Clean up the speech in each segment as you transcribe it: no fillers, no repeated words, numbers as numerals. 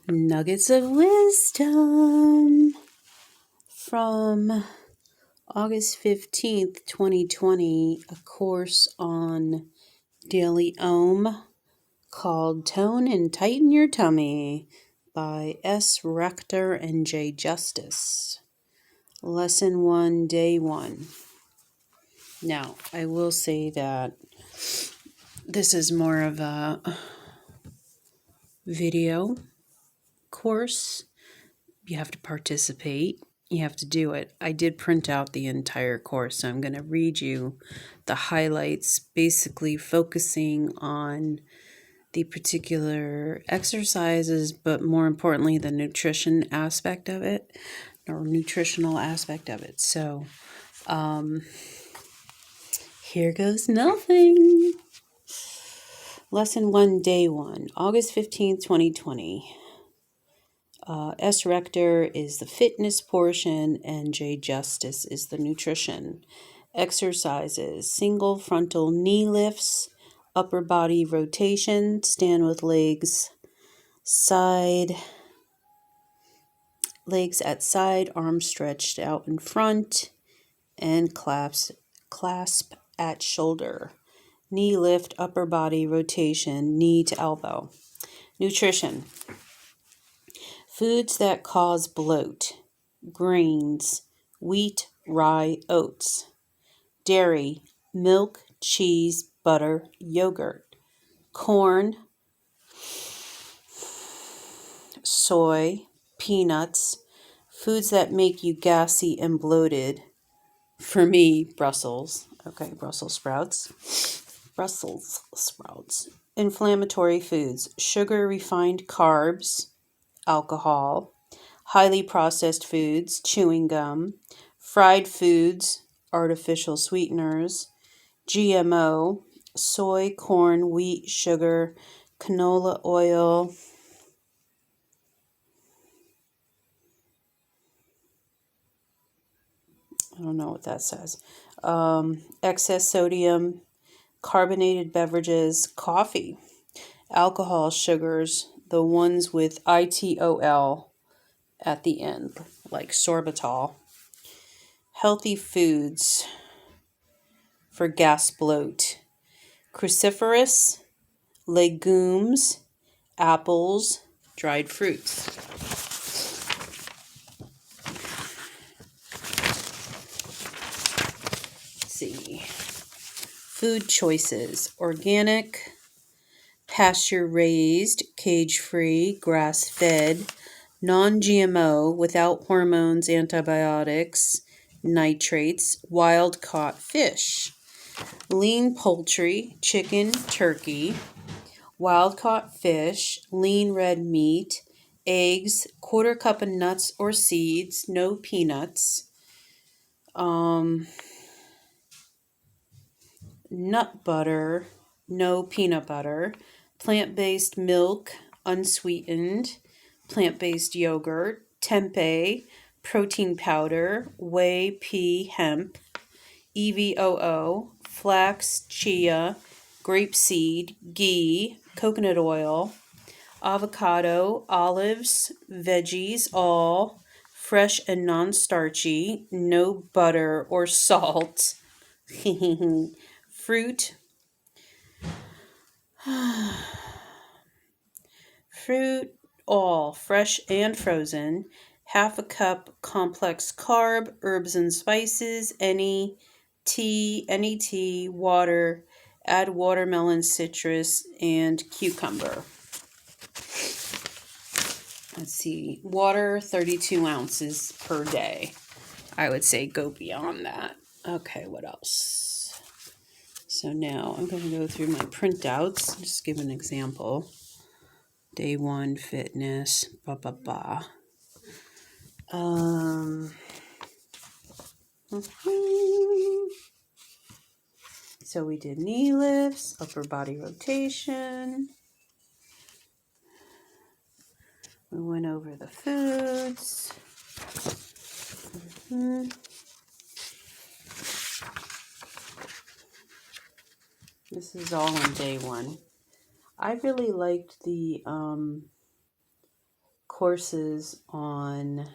Nuggets of wisdom from August 15th, 2020, a course on Daily Ohm called Tone and Tighten Your Tummy by S. Rector and J. Justice. Lesson 1, Day 1. Now, I will say that this is more of a video course. You have to participate. You have to do it. I did print out the entire course, so I'm going to read you the highlights, basically focusing on the particular exercises, but more importantly, the nutrition aspect of it, or nutritional aspect of it. So, here goes nothing. Lesson 1, Day 1, August 15th, 2020. S. Rector is the fitness portion, and J. Justice is the nutrition. Exercises: single frontal knee lifts, upper body rotation, stand with legs at side, arms stretched out in front, and clasp at shoulder. Knee lift, upper body rotation, knee to elbow. Nutrition: foods that cause bloat: grains, wheat, rye, oats. Dairy: milk, cheese, butter, yogurt. Corn, soy, peanuts. Foods that make you gassy and bloated: for me, Brussels sprouts. Brussels sprouts. Inflammatory foods: sugar, refined carbs, alcohol. Highly processed foods: chewing gum. Fried foods, artificial sweeteners. GMO: soy, corn, wheat, sugar, canola oil. I don't know what that says. Excess sodium, carbonated beverages, coffee. Alcohol sugars, the ones with ITOL at the end, like sorbitol. Healthy foods for gas bloat: cruciferous, legumes, apples, dried fruits. Let's see. Food choices: organic, pasture-raised, cage-free, grass-fed, non-GMO, without hormones, antibiotics, nitrates, wild-caught fish. Lean poultry, chicken, turkey. Wild-caught fish, lean red meat, eggs, quarter cup of nuts or seeds, no peanuts. Nut butter, no peanut butter. Plant-based milk, unsweetened. Plant-based yogurt, tempeh, protein powder, whey, pea, hemp. EVOO, flax, chia, grapeseed, ghee, coconut oil, avocado, olives, veggies, all fresh and non-starchy, no butter or salt. Fruit, all fresh and frozen. Half a cup complex carb, herbs and spices, any tea, water. Add watermelon, citrus, and cucumber. Let's see, water 32 ounces per day. I would say go beyond that. Okay, what else? So now I'm going to go through my printouts. Just give an example. Day 1, fitness, So we did knee lifts, upper body rotation. We went over the foods. This is all on day 1. I really liked the courses on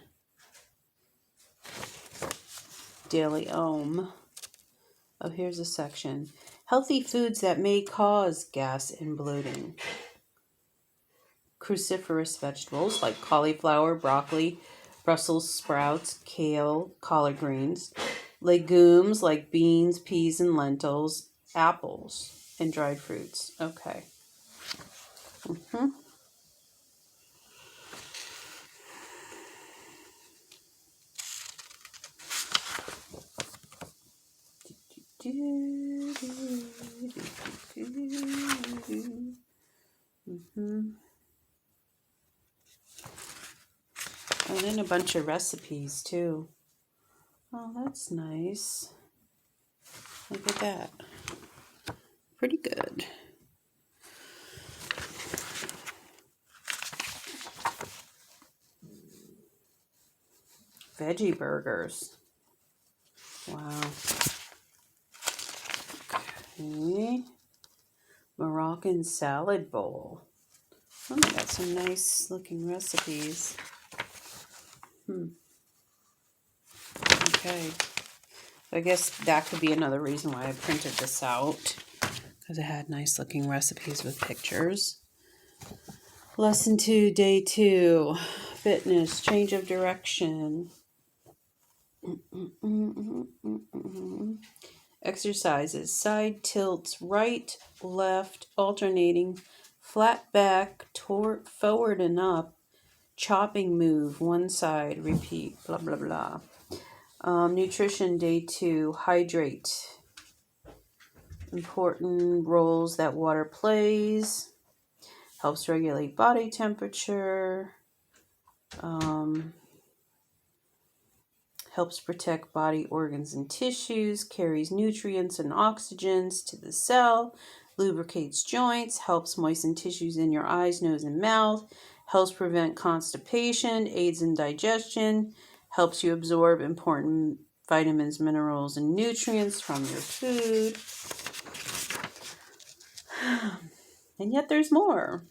Daily Ohm. Oh, here's a section. Healthy foods that may cause gas and bloating. Cruciferous vegetables like cauliflower, broccoli, Brussels sprouts, kale, collard greens. Legumes like beans, peas, and lentils. Apples and dried fruits. Okay. And then a bunch of recipes too. Oh, that's nice. Look at that. Pretty good. Veggie burgers. Wow. Okay. Moroccan salad bowl. Oh, they got some nice looking recipes. Okay. I guess that could be another reason why I printed this out, because it had nice looking recipes with pictures. Lesson 2, day 2. Fitness, change of direction. Exercises, side tilts, right, left, alternating, flat back, forward and up, chopping move, one side, repeat, blah, blah, blah. Nutrition, day 2, hydrate. Important roles that water plays. Helps regulate body temperature. Helps protect body organs and tissues. Carries nutrients and oxygens to the cell. Lubricates joints. Helps moisten tissues in your eyes, nose, and mouth. Helps prevent constipation. Aids in digestion. Helps you absorb important vitamins, minerals, and nutrients from your food. And yet there's more.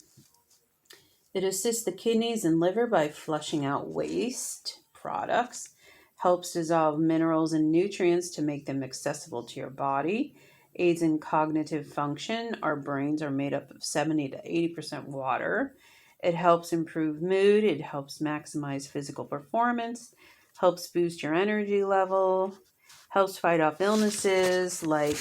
It assists the kidneys and liver by flushing out waste products. Helps dissolve minerals and nutrients to make them accessible to your body. Aids in cognitive function. Our brains are made up of 70 to 80% water. It helps improve mood. It helps maximize physical performance. Helps boost your energy level. Helps fight off illnesses like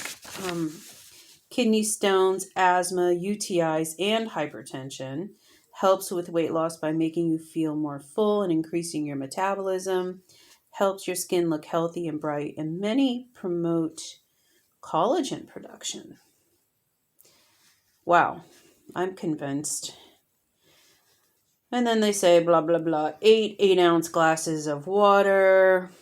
kidney stones, asthma, UTIs, and hypertension. Helps with weight loss by making you feel more full and increasing your metabolism. Helps your skin look healthy and bright. And many promote collagen production. Wow, I'm convinced. And then they say blah, blah, blah. 8-ounce glasses of water.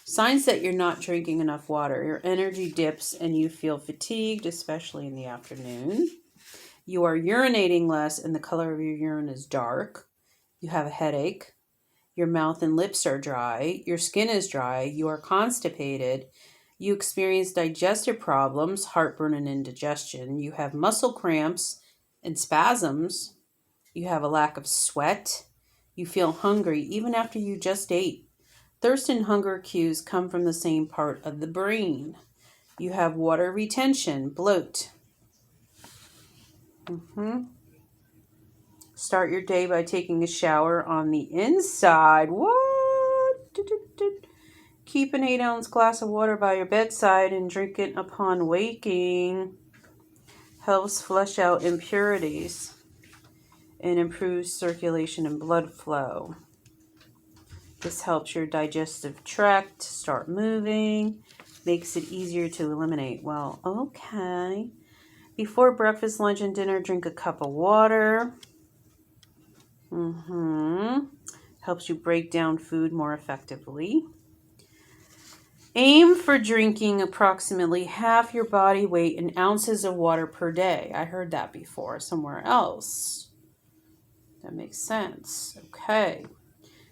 Signs that you're not drinking enough water. Your energy dips and you feel fatigued, especially in the afternoon. You are urinating less and the color of your urine is dark. You have a headache. Your mouth and lips are dry. Your skin is dry. You are constipated. You experience digestive problems, heartburn and indigestion. You have muscle cramps and spasms. You have a lack of sweat. You feel hungry even after you just ate. Thirst and hunger cues come from the same part of the brain. You have water retention, bloat. Start your day by taking a shower on the inside. What? Keep an 8-ounce glass of water by your bedside and drink it upon waking. Helps flush out impurities and improves circulation and blood flow. This helps your digestive tract start moving, makes it easier to eliminate. Well, okay. Before breakfast, lunch, and dinner, drink a cup of water. Helps you break down food more effectively. Aim for drinking approximately half your body weight in ounces of water per day. I heard that before somewhere else. That makes sense. Okay.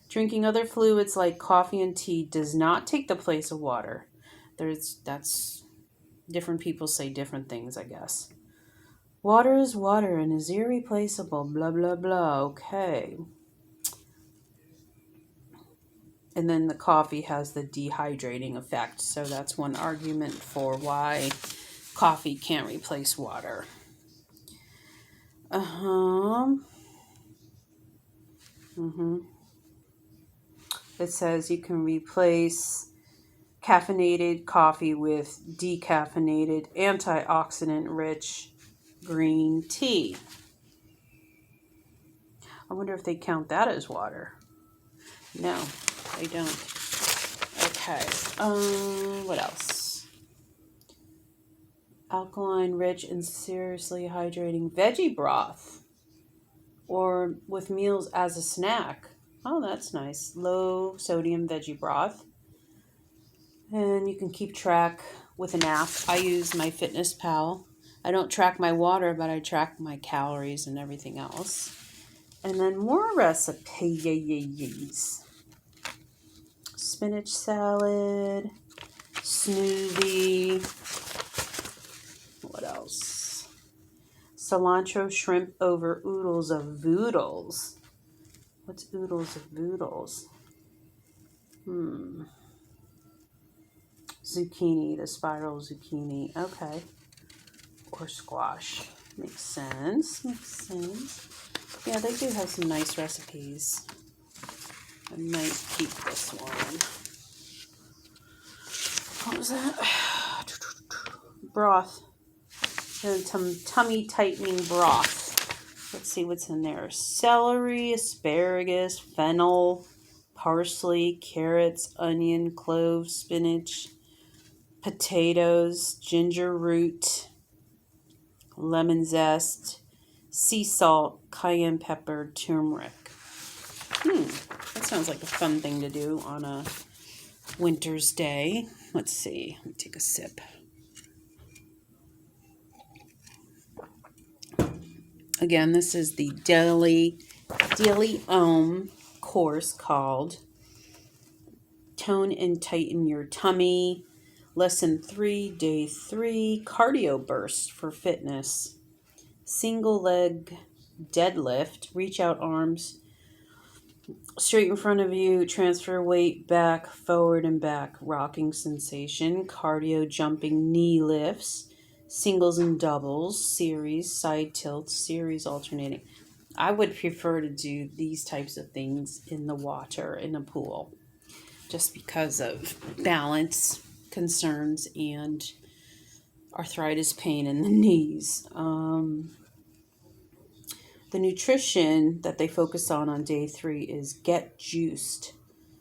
Drinking other fluids like coffee and tea does not take the place of water. That's different people say different things, I guess. Water is water and is irreplaceable, blah, blah, blah. Okay. And then the coffee has the dehydrating effect. So that's one argument for why coffee can't replace water. It says you can replace caffeinated coffee with decaffeinated, antioxidant-rich green tea. I wonder if they count that as water. No, they don't. Okay. What else? Alkaline, rich, and seriously hydrating veggie broth, or with meals as a snack. Oh, that's nice. Low sodium veggie broth. And you can keep track with an app. I use my Fitness Pal. I don't track my water, but I track my calories and everything else. And then more recipes. Spinach salad, smoothie. What else? Cilantro shrimp over oodles of voodles. What's oodles of voodles? Zucchini, the spiral zucchini. Okay. Or squash. Makes sense. Yeah, they do have some nice recipes. I might keep this one. What was that? Broth. Tummy tightening broth. Let's see what's in there. Celery, asparagus, fennel, parsley, carrots, onion, cloves, spinach, potatoes, ginger root, lemon zest, sea salt, cayenne pepper, turmeric. That sounds like a fun thing to do on a winter's day. Let's see. Let me take a sip. Again, this is the Daily course called Tone and Tighten Your Tummy. Lesson 3, Day 3, Cardio Burst for Fitness. Single leg deadlift. Reach out arms straight in front of you. Transfer weight back, forward, and back. Rocking sensation. Cardio jumping knee lifts. Singles and doubles, series, side tilts, series alternating. I would prefer to do these types of things in the water, in a pool, just because of balance concerns and arthritis pain in the knees. The nutrition that they focus on day 3 is get juiced,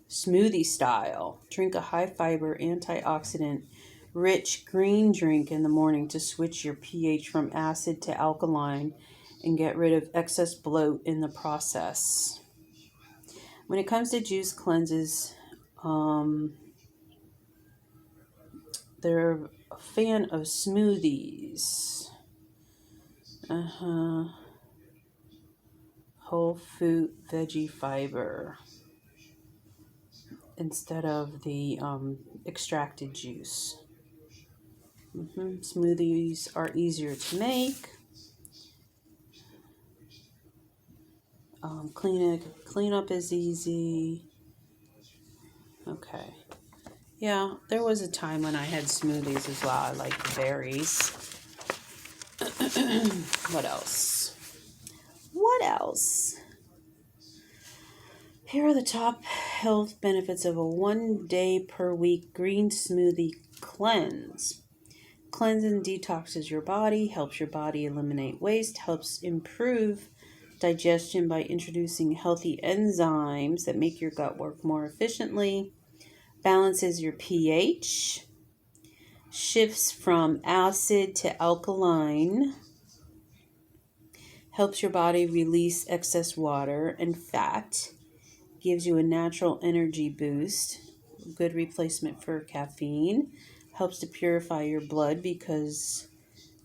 smoothie style. Drink a high fiber, antioxidant rich green drink in the morning to switch your pH from acid to alkaline and get rid of excess bloat in the process. When it comes to juice cleanses, they're a fan of smoothies. Whole food veggie fiber instead of the extracted juice. Smoothies are easier to make. Cleanup is easy. Okay. Yeah, there was a time when I had smoothies as well. I like berries. What else? Here are the top health benefits of a 1 day per week green smoothie cleanse. Cleanse and detoxes your body, helps your body eliminate waste, helps improve digestion by introducing healthy enzymes that make your gut work more efficiently, balances your pH, shifts from acid to alkaline, helps your body release excess water and fat, gives you a natural energy boost, good replacement for caffeine, helps to purify your blood because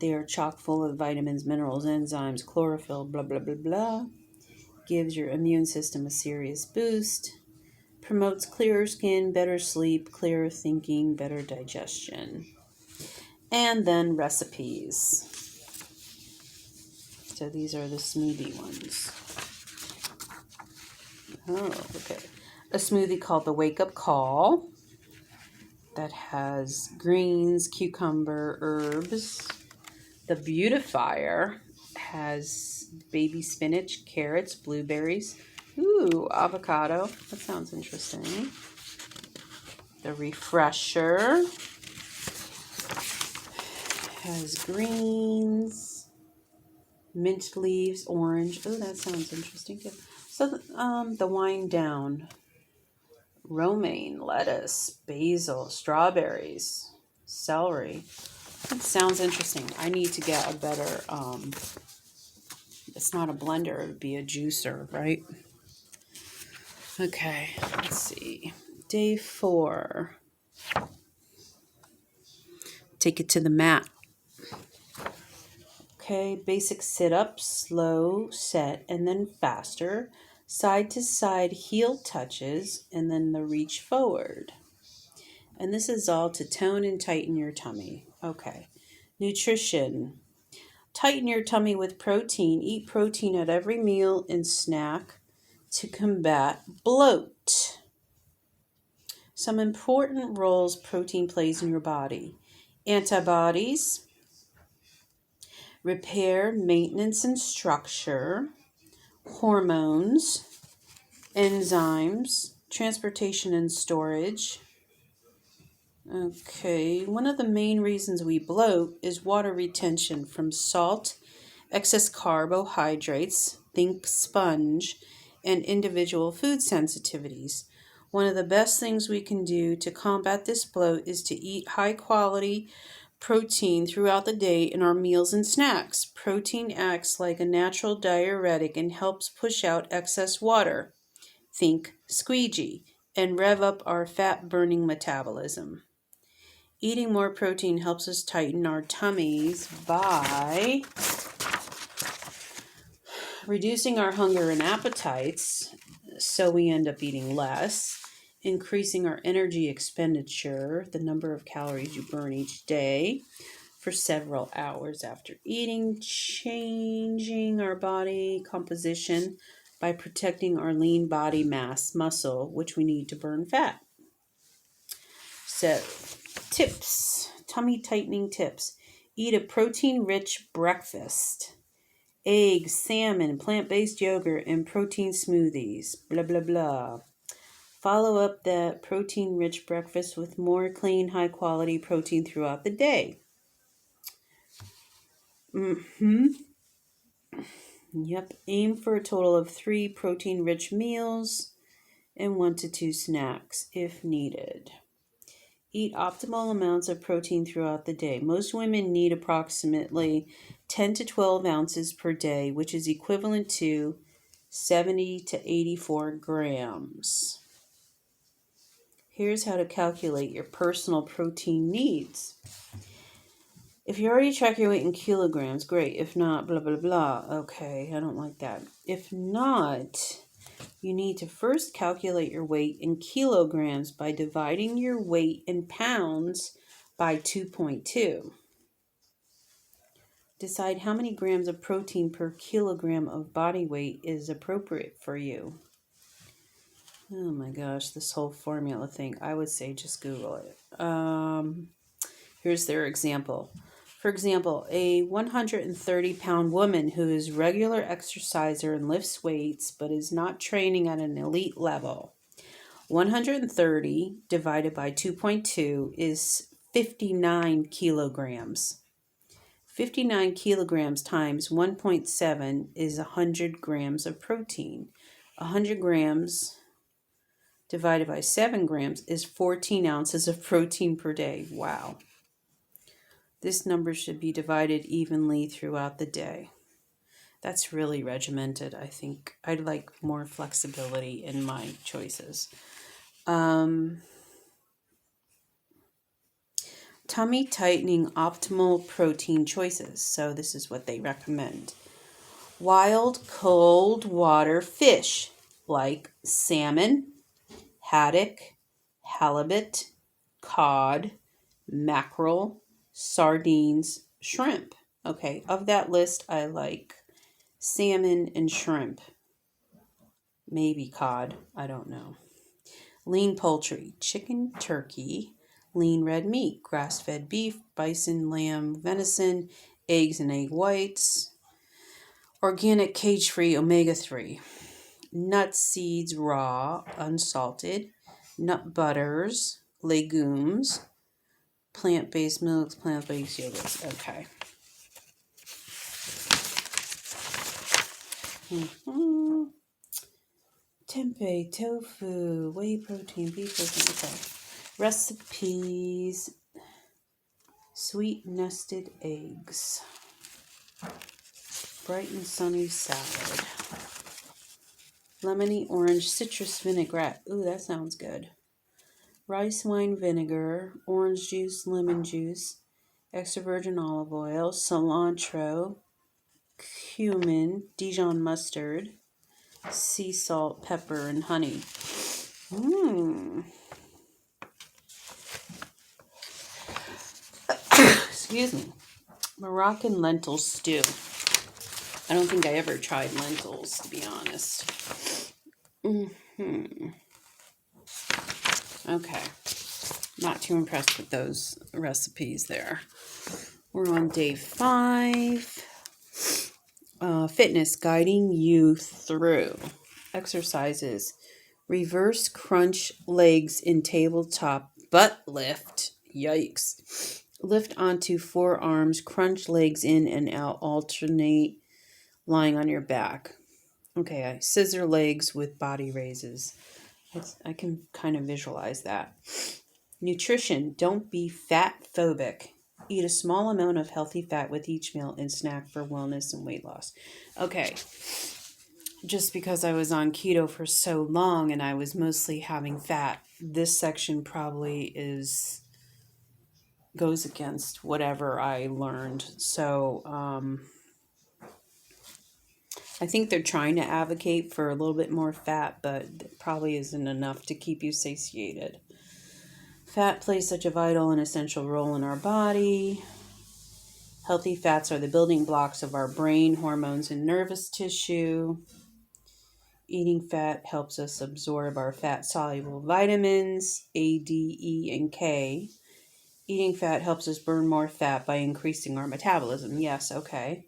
they are chock full of vitamins, minerals, enzymes, chlorophyll, blah, blah, blah, blah. Gives your immune system a serious boost. Promotes clearer skin, better sleep, clearer thinking, better digestion. And then recipes. So these are the smoothie ones. Oh, okay. A smoothie called the Wake Up Call that has greens, cucumber, herbs. The Beautifier has baby spinach, carrots, blueberries. Ooh, avocado. That sounds interesting. The Refresher has greens, mint leaves, orange. Oh, that sounds interesting too. So the Wind Down, romaine, lettuce, basil, strawberries, celery. That sounds interesting. I need to get a better, it's not a blender, it would be a juicer, right? Okay, let's see. Day 4. Take it to the mat. Okay, basic sit-ups, slow, set, and then faster. Side to side heel touches, and then the reach forward. And this is all to tone and tighten your tummy. Okay. Nutrition. Tighten your tummy with protein. Eat protein at every meal and snack to combat bloat. Some important roles protein plays in your body. Antibodies, repair, maintenance, and structure, hormones, enzymes, transportation and storage. Okay, one of the main reasons we bloat is water retention from salt, excess carbohydrates, think sponge, and individual food sensitivities. One of the best things we can do to combat this bloat is to eat high quality protein throughout the day in our meals and snacks. Protein acts like a natural diuretic and helps push out excess water, think squeegee, and rev up our fat burning metabolism. Eating more protein helps us tighten our tummies by reducing our hunger and appetites, so we end up eating less, increasing our energy expenditure, the number of calories you burn each day for several hours after eating, changing our body composition by protecting our lean body mass, muscle, which we need to burn fat. So, tips, tummy tightening tips. Eat a protein-rich breakfast. Eggs, salmon, plant-based yogurt, and protein smoothies. Blah, blah, blah. Follow up that protein-rich breakfast with more clean, high-quality protein throughout the day. Yep. Aim for a total of 3 protein-rich meals and 1 to 2 snacks if needed. Eat optimal amounts of protein throughout the day. Most women need approximately 10 to 12 ounces per day, which is equivalent to 70 to 84 grams. Here's how to calculate your personal protein needs. If you already track your weight in kilograms, great. If not, blah, blah, blah. Okay, I don't like that. If not, you need to first calculate your weight in kilograms by dividing your weight in pounds by 2.2. Decide how many grams of protein per kilogram of body weight is appropriate for you. Oh my gosh, this whole formula thing. I would say just Google it. Here's their example. For example, a 130-pound woman who is a regular exerciser and lifts weights but is not training at an elite level. 130 divided by 2.2 is 59 kilograms. 59 kilograms times 1.7 is 100 grams of protein. 100 grams divided by 7 grams is 14 ounces of protein per day. Wow. This number should be divided evenly throughout the day. That's really regimented. I think I'd like more flexibility in my choices. Tummy tightening optimal protein choices. So this is what they recommend. Wild cold water fish like salmon, haddock, halibut, cod, mackerel, sardines, shrimp. Okay, of that list, I like salmon, and shrimp. Maybe cod. I don't know. Lean poultry, chicken, turkey. Lean red meat, grass-fed beef, bison, lamb, venison, eggs and egg whites. Organic, cage-free, omega-3. Nuts, seeds, raw, unsalted. Nut butters, legumes. Plant-based milks, plant-based yogurts. Okay. Tempeh, tofu, whey protein, beef protein. Okay. Recipes. Sweet nested eggs. Bright and sunny salad. Lemony orange citrus vinaigrette. Ooh, that sounds good. Rice wine vinegar, orange juice, lemon juice, extra virgin olive oil, cilantro, cumin, Dijon mustard, sea salt, pepper, and honey. Excuse me. Moroccan lentil stew. I don't think I ever tried lentils, to be honest. Okay. Not too impressed with those recipes there. We're on day 5. Fitness, guiding you through exercises. Reverse crunch legs in tabletop butt lift. Yikes. Lift onto forearms, crunch legs in and out, alternate lying on your back. Okay, scissor legs with body raises. I can kind of visualize that. Nutrition, don't be fat phobic. Eat a small amount of healthy fat with each meal and snack for wellness and weight loss. Okay, just because I was on keto for so long and I was mostly having fat, this section probably goes against whatever I learned. So I think they're trying to advocate for a little bit more fat, but it probably isn't enough to keep you satiated. Fat plays such a vital and essential role in our body. Healthy fats are the building blocks of our brain, hormones, and nervous tissue. Eating fat helps us absorb our fat-soluble vitamins, A, D, E, and K. Eating fat helps us burn more fat by increasing our metabolism. Yes, okay.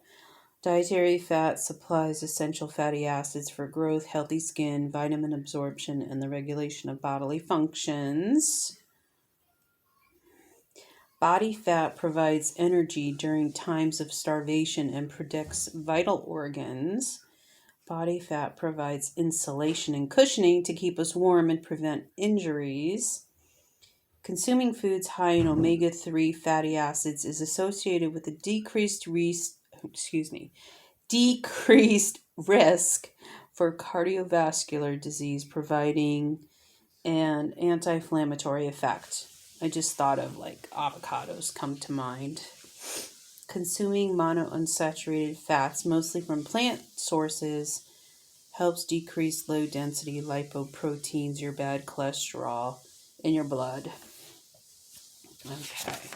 Dietary fat supplies essential fatty acids for growth, healthy skin, vitamin absorption, and the regulation of bodily functions. Body fat provides energy during times of starvation and protects vital organs. Body fat provides insulation and cushioning to keep us warm and prevent injuries. Consuming foods high in omega-3 fatty acids is associated with a decreased risk for cardiovascular disease, providing an anti-inflammatory effect. I just thought of like avocados come to mind. Consuming monounsaturated fats, mostly from plant sources, helps decrease low-density lipoproteins, your bad cholesterol in your blood. Okay.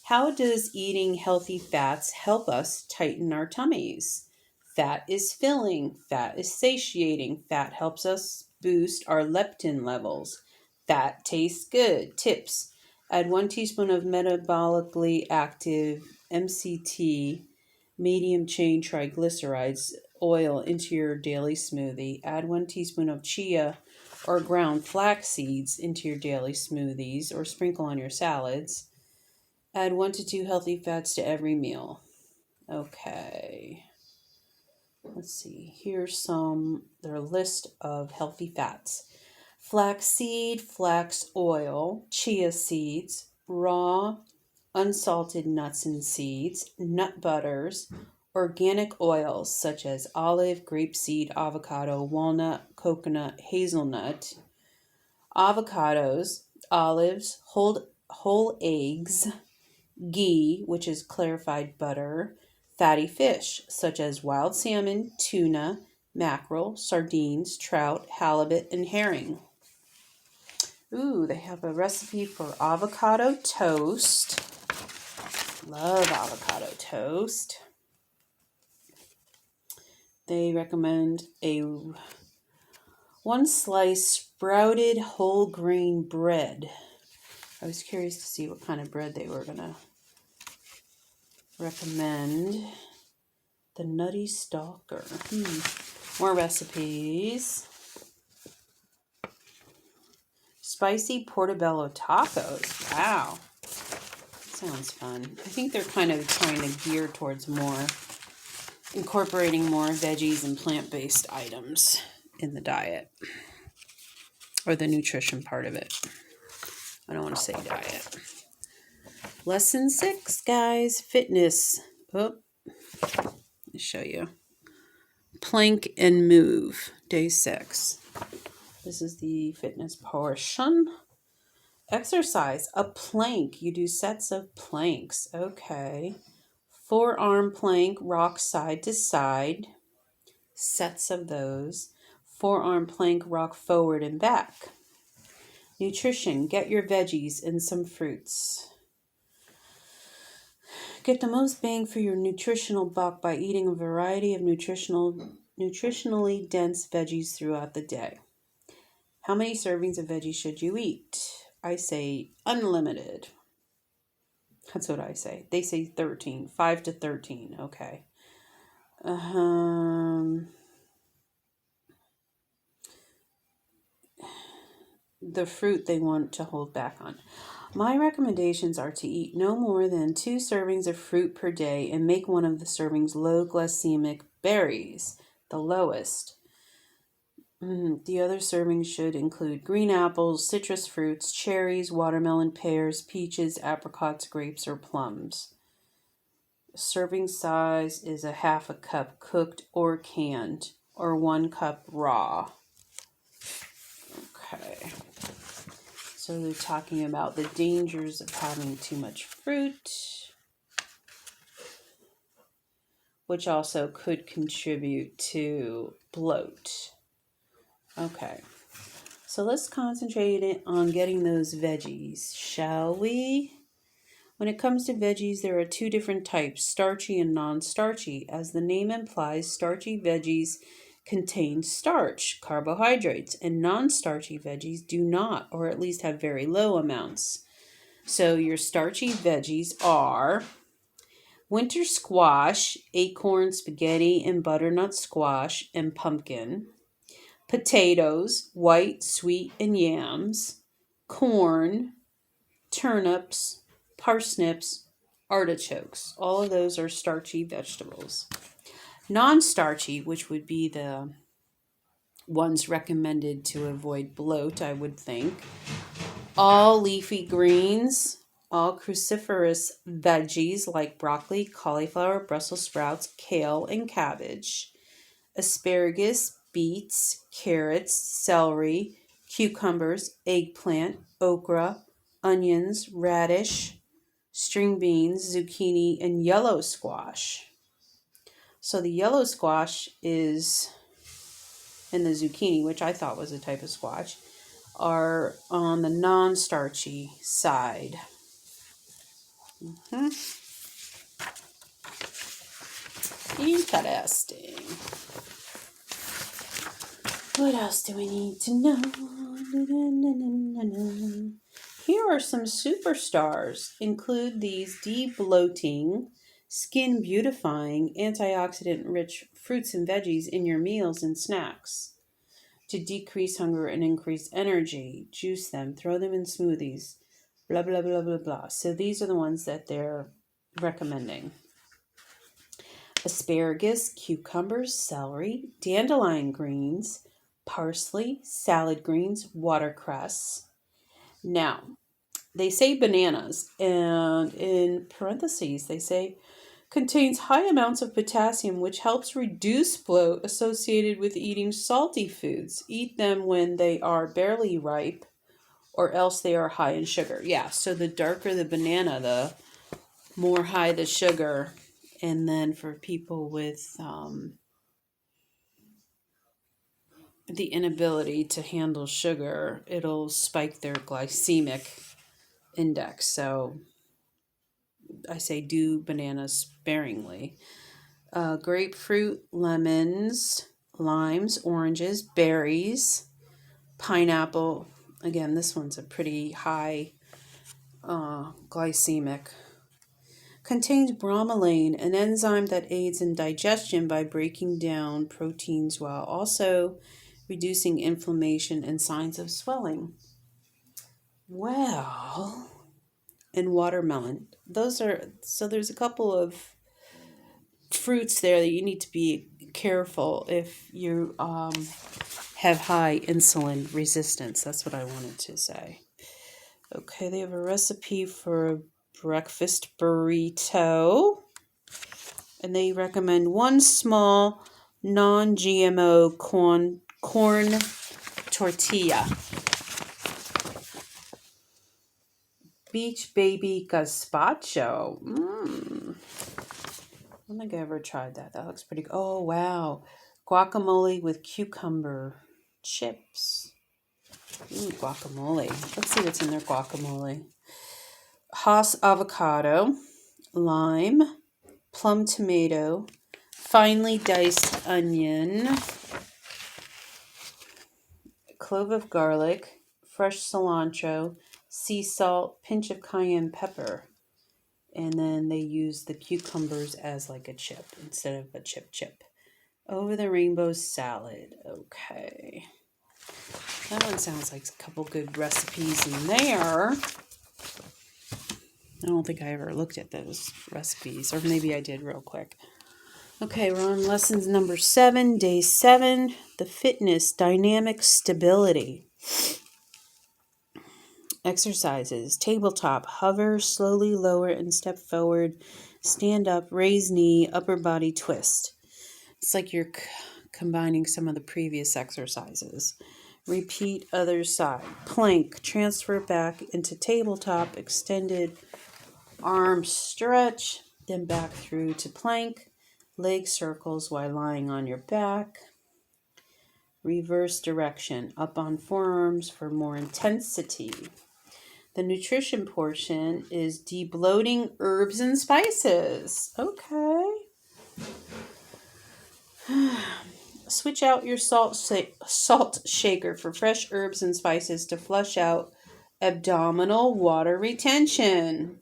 How does eating healthy fats help us tighten our tummies? Fat is filling. Fat is satiating. Fat helps us boost our leptin levels. Fat tastes good. Tips. Add 1 teaspoon of metabolically active MCT, medium chain triglycerides oil into your daily smoothie. Add 1 teaspoon of chia or ground flax seeds into your daily smoothies or sprinkle on your salads. Add 1 to 2 healthy fats to every meal. Okay. Let's see. Here's their list of healthy fats. Flaxseed, flax oil, chia seeds, raw, unsalted nuts and seeds, nut butters, organic oils such as olive, grapeseed, avocado, walnut, coconut, hazelnut, avocados, olives, whole eggs, ghee, which is clarified butter, fatty fish, such as wild salmon, tuna, mackerel, sardines, trout, halibut, and herring. Ooh, they have a recipe for avocado toast. Love avocado toast. They recommend a 1 slice sprouted whole grain bread. I was curious to see what kind of bread they were going to recommend. The Nutty Stalker. More recipes. Spicy portobello tacos. Wow. Sounds fun. I think they're kind of trying to gear towards incorporating more veggies and plant-based items in the diet. Or the nutrition part of it. I don't want to say diet. Lesson 6, guys. Fitness. Let me show you. Plank and move. Day 6. This is the fitness portion. Exercise. A plank. You do sets of planks. Okay. Forearm plank. Rock side to side. Sets of those. Forearm plank. Rock forward and back. Nutrition. Get your veggies and some fruits. Get the most bang for your nutritional buck by eating a variety of nutritionally dense veggies throughout the day. How many servings of veggies should you eat? I say unlimited. That's what I say. They say 13. 5 to 13. Okay. The fruit they want to hold back on. My recommendations are to eat no more than 2 servings of fruit per day and make one of the servings low glycemic berries, the lowest. The other servings should include green apples, citrus fruits, cherries, watermelon, pears, peaches, apricots, grapes, or plums. Serving size is a 1/2 cup cooked or canned, or 1 cup raw. Okay. So they're talking about the dangers of having too much fruit, which also could contribute to bloat. Okay. So let's concentrate on getting those veggies, shall we? When it comes to veggies, there are 2 different types, starchy and non-starchy. As the name implies, starchy veggies contain starch, carbohydrates, and non-starchy veggies do not, or at least have very low amounts. So your starchy veggies are winter squash, acorn, spaghetti, and butternut squash, and pumpkin. Potatoes, white, sweet, and yams. Corn, turnips, parsnips, artichokes. All of those are starchy vegetables. Non-starchy, which would be the ones recommended to avoid bloat, I would think. All leafy greens, all cruciferous veggies like broccoli, cauliflower, Brussels sprouts, kale, and cabbage. Asparagus, beets, carrots, celery, cucumbers, eggplant, okra, onions, radish, string beans, zucchini, and yellow squash. So the yellow squash is, and the zucchini, which I thought was a type of squash, are on the non-starchy side. Interesting. What else do we need to know? Here are some superstars. Include these de-bloating, skin beautifying, antioxidant-rich fruits and veggies in your meals and snacks. To decrease hunger and increase energy, juice them, throw them in smoothies, blah, blah, blah, blah, blah. So these are the ones that they're recommending. Asparagus, cucumbers, celery, dandelion greens, parsley, salad greens, watercress. Now, they say bananas, and in parentheses, they say contains high amounts of potassium, which helps reduce bloat associated with eating salty foods. Eat them when they are barely ripe, or else they are high in sugar. Yeah, so the darker the banana, the more high the sugar. And then for people with the inability to handle sugar, it'll spike their glycemic index. So I say do bananas sparingly. Grapefruit, lemons, limes, oranges, berries, pineapple. Again, this one's a pretty high glycemic. Contains bromelain, an enzyme that aids in digestion by breaking down proteins while also reducing inflammation and signs of swelling. Well, and watermelon. There's a couple of fruits there that you need to be careful if you have high insulin resistance. That's what I wanted to say. Okay, they have a recipe for a breakfast burrito. And they recommend one small non-GMO corn tortilla. Beach baby gazpacho. I don't think I ever tried that. That looks pretty good. Oh, wow. Guacamole with cucumber chips. Guacamole. Let's see what's in their guacamole. Hass avocado, lime, plum tomato, finely diced onion, clove of garlic, fresh cilantro, sea salt, pinch of cayenne pepper. And then they use the cucumbers as like a chip instead of a chip. Over the rainbow salad. Okay. That one sounds like a couple good recipes in there. I don't think I ever looked at those recipes, or maybe I did real quick. Okay, we're on lessons number 7, day 7, the fitness, dynamic stability. Exercises, tabletop, hover, slowly lower and step forward, stand up, raise knee, upper body twist. It's like you're combining some of the previous exercises. Repeat other side. Plank, transfer back into tabletop, extended arm stretch, then back through to plank. Leg circles while lying on your back. Reverse direction, up on forearms for more intensity. The nutrition portion is debloating herbs and spices. Okay. Switch out your salt shaker for fresh herbs and spices to flush out abdominal water retention.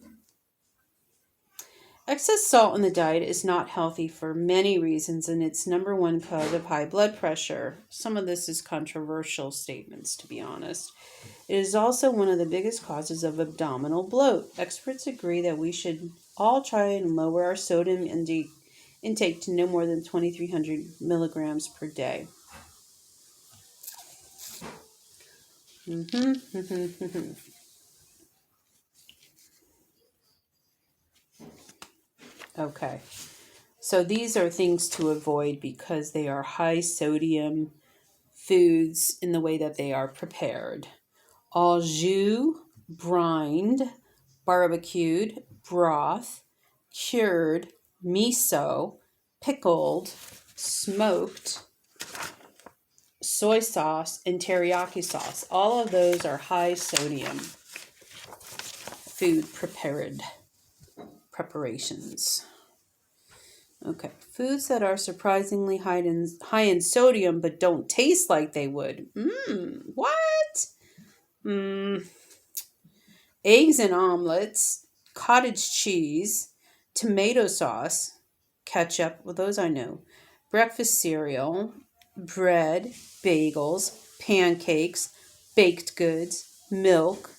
Excess salt in the diet is not healthy for many reasons, and it's number one cause of high blood pressure. Some of this is controversial statements, to be honest. It is also one of the biggest causes of abdominal bloat. Experts agree that we should all try and lower our sodium intake to no more than 2,300 milligrams per day. Okay, so these are things to avoid because they are high sodium foods in the way that they are prepared. Au jus, brined, barbecued, broth, cured, miso, pickled, smoked, soy sauce, and teriyaki sauce. All of those are high sodium food preparations. Okay, foods that are surprisingly high in sodium but don't taste like they would. What? Eggs and omelets, cottage cheese, tomato sauce, ketchup, well, those I know, breakfast cereal, bread, bagels, pancakes, baked goods, milk,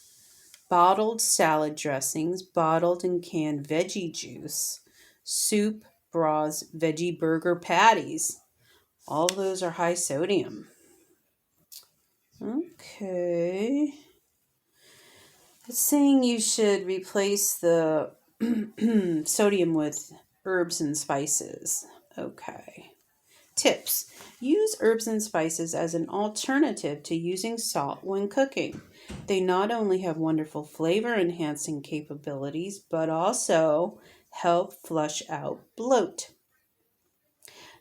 bottled salad dressings, bottled and canned veggie juice, soup, broths, veggie burger patties. All of those are high sodium. Okay. It's saying you should replace the sodium with herbs and spices. Okay. Tips. Use herbs and spices as an alternative to using salt when cooking. They not only have wonderful flavor enhancing capabilities, but also help flush out bloat.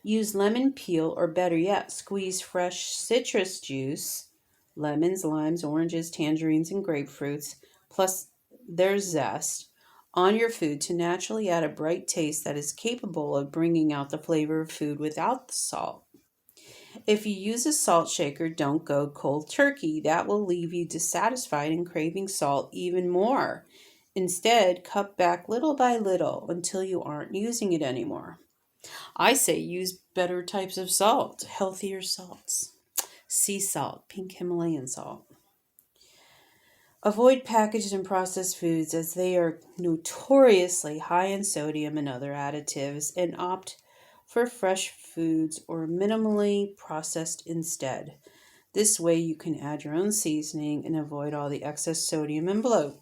Use lemon peel, or better yet, squeeze fresh citrus juice, lemons, limes, oranges, tangerines, and grapefruits, plus their zest, on your food to naturally add a bright taste that is capable of bringing out the flavor of food without the salt. If you use a salt shaker, don't go cold turkey. That will leave you dissatisfied and craving salt even more. Instead, cut back little by little until you aren't using it anymore. I say use better types of salt, healthier salts. Sea salt, pink Himalayan salt. Avoid packaged and processed foods as they are notoriously high in sodium and other additives, and opt for fresh foods or minimally processed instead. This way you can add your own seasoning and avoid all the excess sodium and bloat.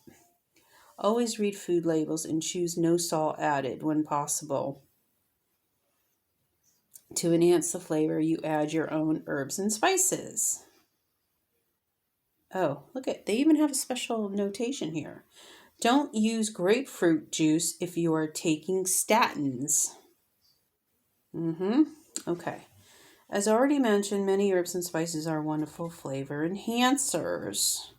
Always read food labels and choose no salt added when possible. To enhance the flavor, you add your own herbs and spices. Oh, look at, they even have a special notation here. Don't use grapefruit juice if you are taking statins. Okay. As already mentioned, many herbs and spices are wonderful flavor enhancers.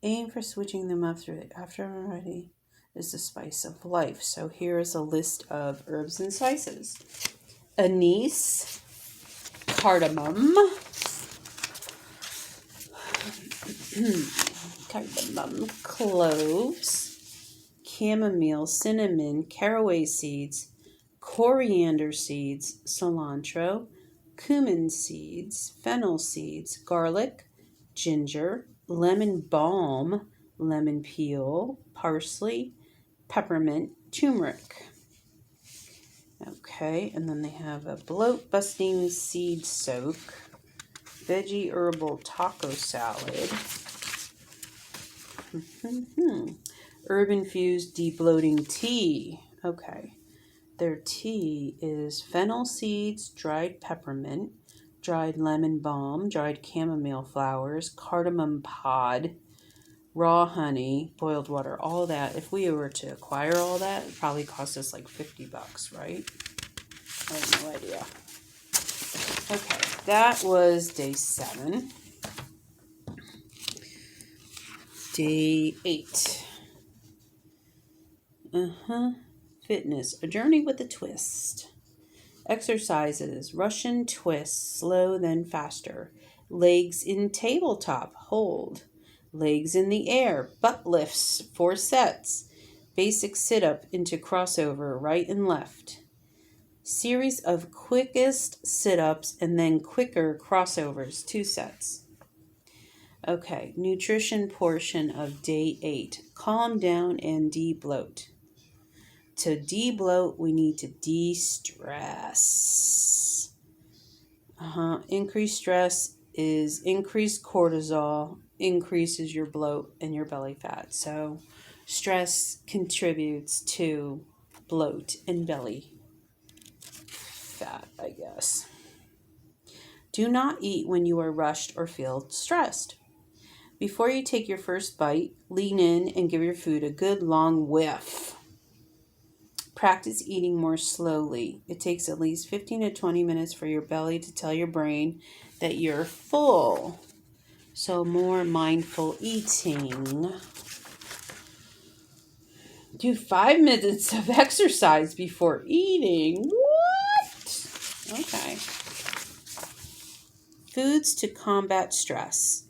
Aim for switching them up through it. After already is the spice of life. So here is a list of herbs and spices. Anise, cardamom, cloves, chamomile, cinnamon, caraway seeds, coriander seeds, cilantro, cumin seeds, fennel seeds, garlic, ginger, lemon balm, lemon peel, parsley, peppermint, turmeric. Okay, and then they have a bloat busting seed soak, veggie herbal taco salad, herb infused debloating tea. Okay, their tea is fennel seeds, dried peppermint, dried lemon balm, dried chamomile flowers, cardamom pod, raw honey, boiled water, all that. If we were to acquire all that, it probably cost us like $50, right? I have no idea. Okay, that was day 7. Day 8. Fitness, a journey with a twist. Exercises, Russian twist, slow then faster. Legs in tabletop, hold. Legs in the air, butt lifts, 4 sets. Basic sit-up into crossover, right and left. Series of quickest sit-ups and then quicker crossovers, 2 sets. Okay, nutrition portion of day 8. Calm down and de-bloat. To de-bloat, we need to de-stress. Increased stress is increased cortisol, increases your bloat and your belly fat. So stress contributes to bloat and belly fat, I guess. Do not eat when you are rushed or feel stressed. Before you take your first bite, lean in and give your food a good long whiff. Practice eating more slowly. It takes at least 15 to 20 minutes for your belly to tell your brain that you're full. So more mindful eating. Do 5 minutes of exercise before eating. What? Okay. Foods to combat stress.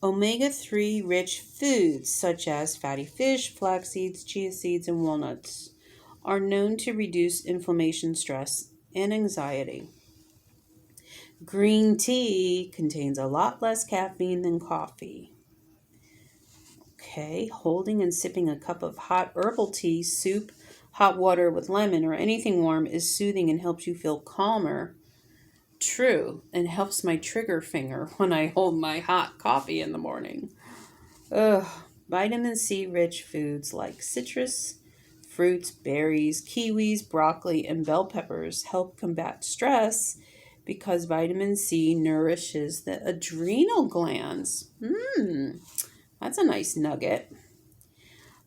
Omega-3 rich foods such as fatty fish, flax seeds, chia seeds, and walnuts are known to reduce inflammation, stress, and anxiety. Green tea contains a lot less caffeine than coffee. Okay, holding and sipping a cup of hot herbal tea, soup, hot water with lemon, or anything warm is soothing and helps you feel calmer. True, and helps my trigger finger when I hold my hot coffee in the morning. Vitamin C rich foods like citrus, fruits, berries, kiwis, broccoli, and bell peppers help combat stress because vitamin C nourishes the adrenal glands. That's a nice nugget.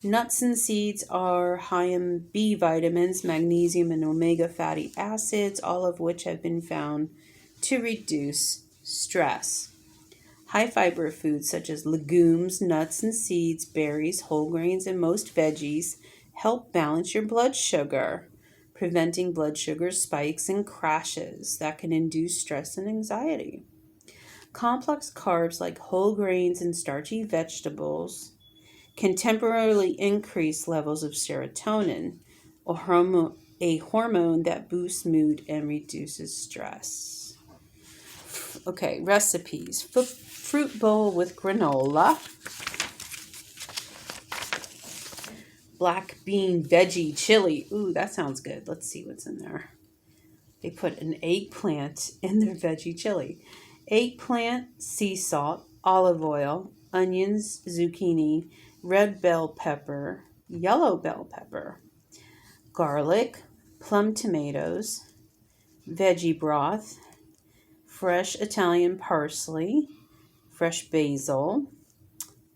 Nuts and seeds are high in B vitamins, magnesium, and omega fatty acids, all of which have been found to reduce stress. High fiber foods such as legumes, nuts and seeds, berries, whole grains, and most veggies help balance your blood sugar, preventing blood sugar spikes and crashes that can induce stress and anxiety. Complex carbs like whole grains and starchy vegetables can temporarily increase levels of serotonin, a hormone that boosts mood and reduces stress. Okay, recipes. Fruit bowl with granola. Black bean veggie chili. Ooh, that sounds good. Let's see what's in there. They put an eggplant in their veggie chili. Eggplant, sea salt, olive oil, onions, zucchini, red bell pepper, yellow bell pepper, garlic, plum tomatoes, veggie broth, fresh Italian parsley, fresh basil.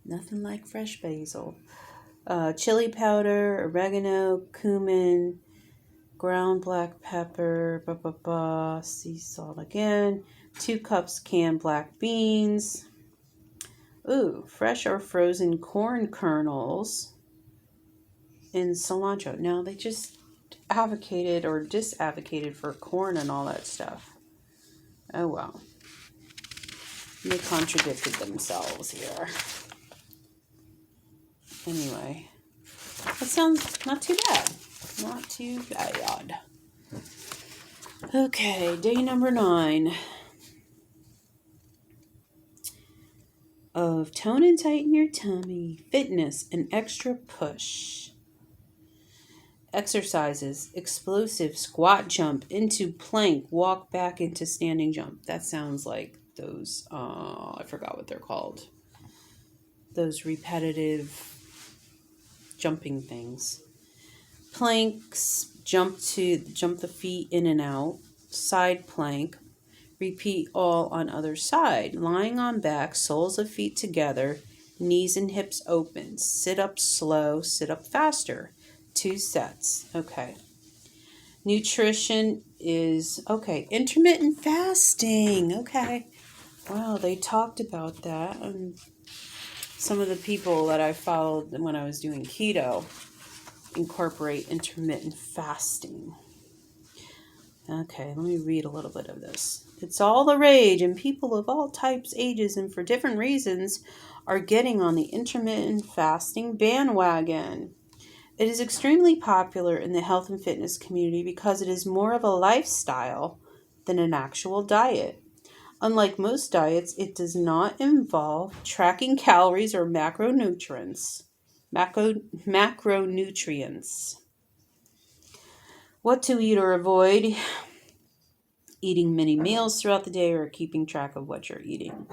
Nothing like fresh basil. Chili powder, oregano, cumin, ground black pepper, sea salt again, 2 cups canned black beans, ooh, fresh or frozen corn kernels, and cilantro. Now, they just advocated or disadvocated for corn and all that stuff. Oh, well. They contradicted themselves here. Anyway, that sounds not too bad. Not too bad. Okay, day number 9 of tone and tighten your tummy, fitness, and extra push. Exercises, explosive squat jump into plank, walk back into standing jump. That sounds like those, I forgot what they're called. Those repetitive jumping things. Planks, jump the feet in and out. Side plank, repeat all on other side. Lying on back, soles of feet together, knees and hips open. Sit up slow, sit up faster. 2 sets. Okay. Nutrition is, okay, intermittent fasting. Okay. Wow, they talked about that. And some of the people that I followed when I was doing keto incorporate intermittent fasting. Okay, let me read a little bit of this. It's all the rage, and people of all types, ages, and for different reasons are getting on the intermittent fasting bandwagon. It is extremely popular in the health and fitness community because it is more of a lifestyle than an actual diet. Unlike most diets, it does not involve tracking calories or macronutrients. Macronutrients. What to eat or avoid. Eating many meals throughout the day or keeping track of what you're eating.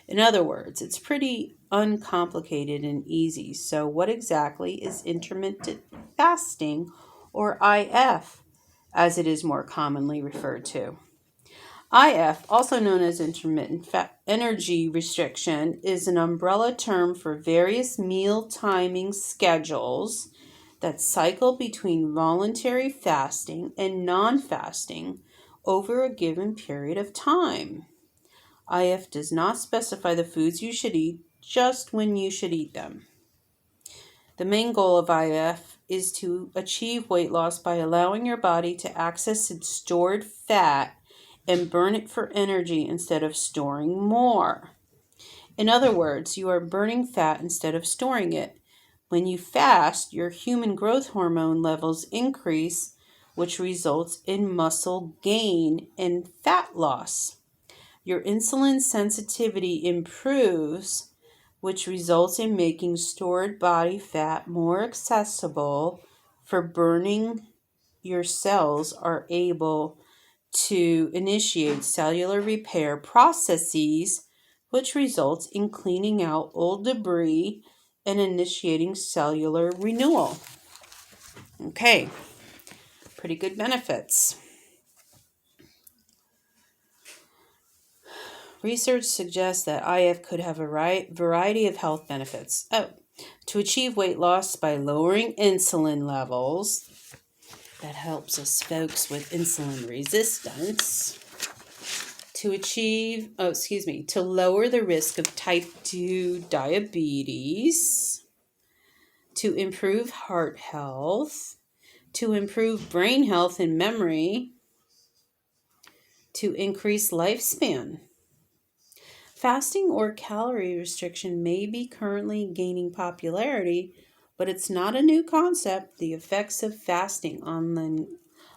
In other words, it's pretty uncomplicated and easy. So what exactly is intermittent fasting, or IF, as it is more commonly referred to? IF, also known as intermittent energy restriction, is an umbrella term for various meal timing schedules that cycle between voluntary fasting and non-fasting over a given period of time. IF does not specify the foods you should eat, just when you should eat them. The main goal of IF is to achieve weight loss by allowing your body to access its stored fat and burn it for energy instead of storing more. In other words, you are burning fat instead of storing it. When you fast, your human growth hormone levels increase, which results in muscle gain and fat loss. Your insulin sensitivity improves, which results in making stored body fat more accessible for burning. Your cells are able to initiate cellular repair processes, which results in cleaning out old debris and initiating cellular renewal. Okay, pretty good benefits. Research suggests that IF could have a variety of health benefits. To achieve weight loss by lowering insulin levels. That helps us folks with insulin resistance. To lower the risk of type 2 diabetes. to improve heart health, to improve brain health and memory, to increase lifespan. Fasting or calorie restriction may be currently gaining popularity, but it's not a new concept. The effects of fasting on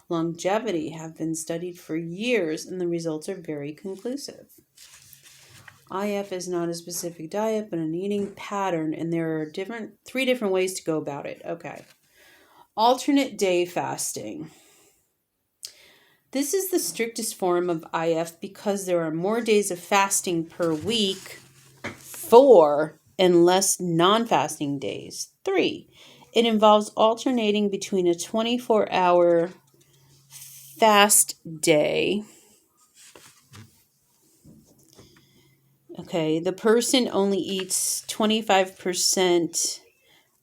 longevity have been studied for years, and the results are very conclusive. IF is not a specific diet, but an eating pattern, and there are three different ways to go about it. Okay. Alternate day fasting. This is the strictest form of IF because there are more days of fasting per week, 4, and less non-fasting days, 3. It involves alternating between a 24-hour fast day. Okay, the person only eats 25%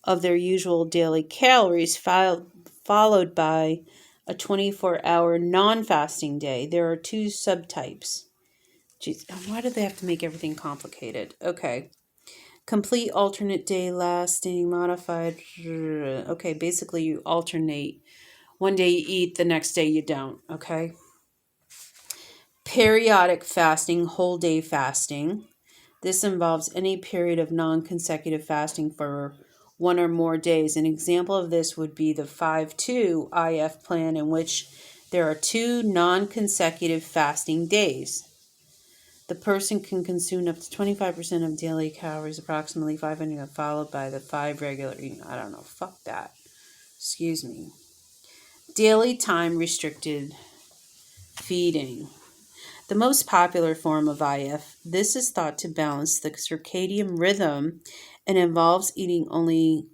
of their usual daily calories, followed by a 24-hour non-fasting day. There are 2 subtypes. Jeez, why do they have to make everything complicated? Okay. Complete alternate day lasting, modified. Okay, basically you alternate. One day you eat, the next day you don't. Okay. Periodic fasting, whole day fasting. This involves any period of non-consecutive fasting for 1 or more days. An example of this would be the 5-2 IF plan, in which there are 2 non-consecutive fasting days. The person can consume up to 25% of daily calories, approximately 500, followed by the 5 regular eating. I don't know. Fuck that. Excuse me. Daily time restricted feeding. The most popular form of IF, this is thought to balance the circadian rhythm and involves eating only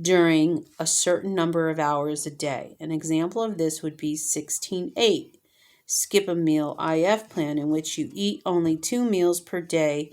during a certain number of hours a day. An example of this would be 16-8. Skip a meal IF plan, in which you eat only 2 meals per day